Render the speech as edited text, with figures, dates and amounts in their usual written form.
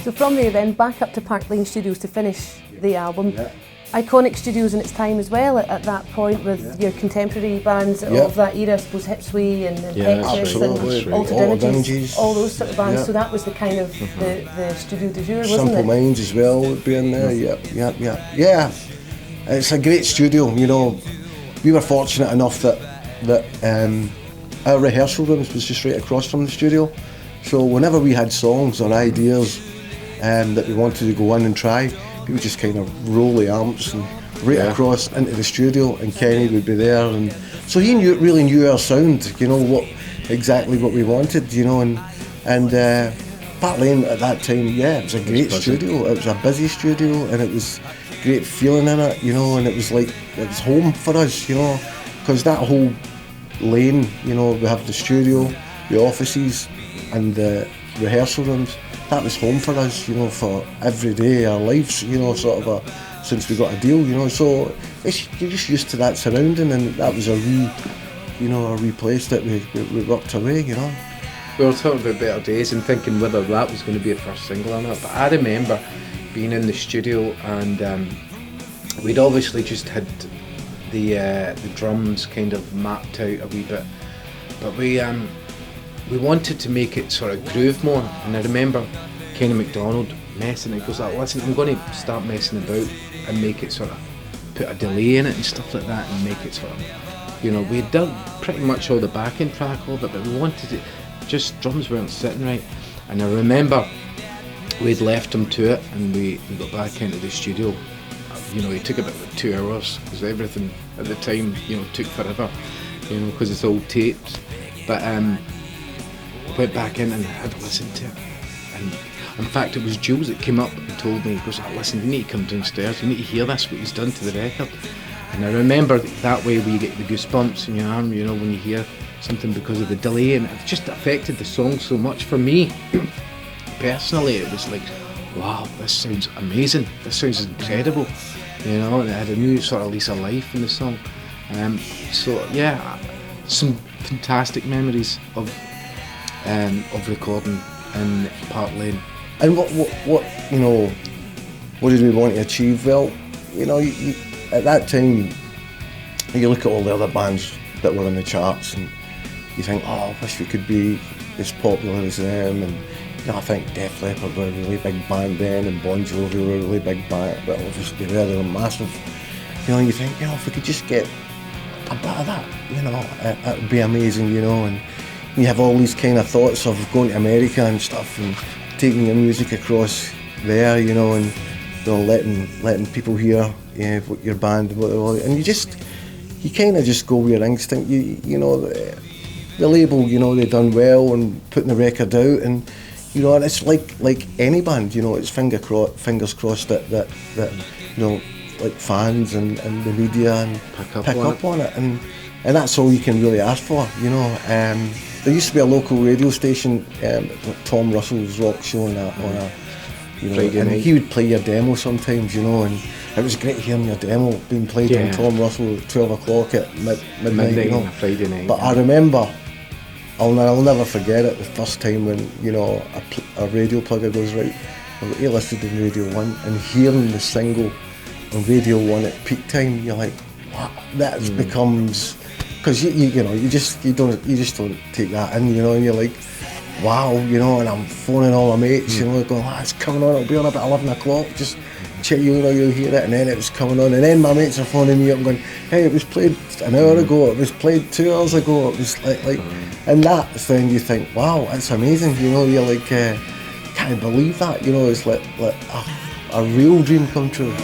So from there then, back up to Park Lane Studios to finish the album. Yeah. Iconic studios in its time as well at that point with your contemporary bands of that era, I suppose Hipsway and Petrus and Altered Images, all those sort of bands. So that was the kind of the studio du jour, wasn't Simple it? Minds as well would be in there. Yeah. It's a great studio. You know, we were fortunate enough that our rehearsal rooms was just right across from the studio. So whenever we had songs or ideas that we wanted to go in and try, we would just kind of roll the amps and across into the studio, and Kenny would be there, and so he really knew our sound, you know, exactly what we wanted, you know, and Park Lane at that time, it was a great studio. It was a busy studio, and it was great feeling in it, you know, and it was like it was home for us, you know, because that whole lane, you know, we have the studio, the offices, and the rehearsal rooms. That was home for us, you know, for every day our lives, you know, sort of since we got a deal, you know. So you're just used to that surrounding, and that was a wee place that we worked away, you know. We were talking about Better Days and thinking whether that was going to be the first single or not. But I remember being in the studio, and we'd obviously just had the drums kind of mapped out a wee bit, but we wanted to make it sort of groove more, and I remember Kenny MacDonald messing it. He goes, listen, I'm going to start messing about and make it sort of, put a delay in it and stuff like that, and make it sort of, you know, we'd done pretty much all the backing track of it, but we wanted it, just drums weren't sitting right. And I remember we'd left him to it, and we got back into the studio. You know, it took about 2 hours, because everything at the time, you know, took forever, you know, because it's all taped. But went back in and had listened to it, and in fact it was Jools that came up and told me, he goes, listen, you need to come downstairs, you need to hear this, what he's done to the record. And I remember that way where you get the goosebumps in your arm, you know, when you hear something because of the delay, and it just affected the song so much. For me personally, it was like, wow, this sounds amazing, this sounds incredible, you know, and it had a new sort of lease of life in the song. So yeah, some fantastic memories of recording in Park Lane. And what you know, what did we want to achieve? Well, you know, you, at that time, you look at all the other bands that were in the charts, and you think, I wish we could be as popular as them. And you know, I think Def Leppard were a really big band then, and Bon Jovi were a really big band, but obviously they were massive. You know, you think, you know, if we could just get a bit of that, you know, it would be amazing, you know. And you have all these kind of thoughts of going to America and stuff, and taking your music across there, you know, and you know, letting people hear what your band and what they're all, and you kind of just go with your instinct. You know, the label, you know, they done well and putting the record out, and you know, and it's like any band, you know, it's fingers crossed that you know, like fans and the media and pick up on it, and that's all you can really ask for, you know. There used to be a local radio station, Tom Russell's Rock Show on a you know, Friday and night. He would play your demo sometimes, you know, and it was great hearing your demo being played on Tom Russell at 12 o'clock at midnight, you know. On a Friday night. But I remember, I'll never forget it, the first time when, you know, a radio plugger goes, right, he listed on Radio 1, and hearing the single on Radio 1 at peak time, you're like, what? That becomes, because you know, you just don't take that in, you know, and you're like, wow, you know, and I'm phoning all my mates, you know, going, it's coming on, it'll be on about 11 o'clock, just check, you know, you'll hear it, and then it was coming on, and then my mates are phoning me up and going, hey, it was played an hour ago, it was played 2 hours ago, it was like, and that's then you think, wow, it's amazing, you know, you're like, can't believe that, you know, it's like a real dream come true.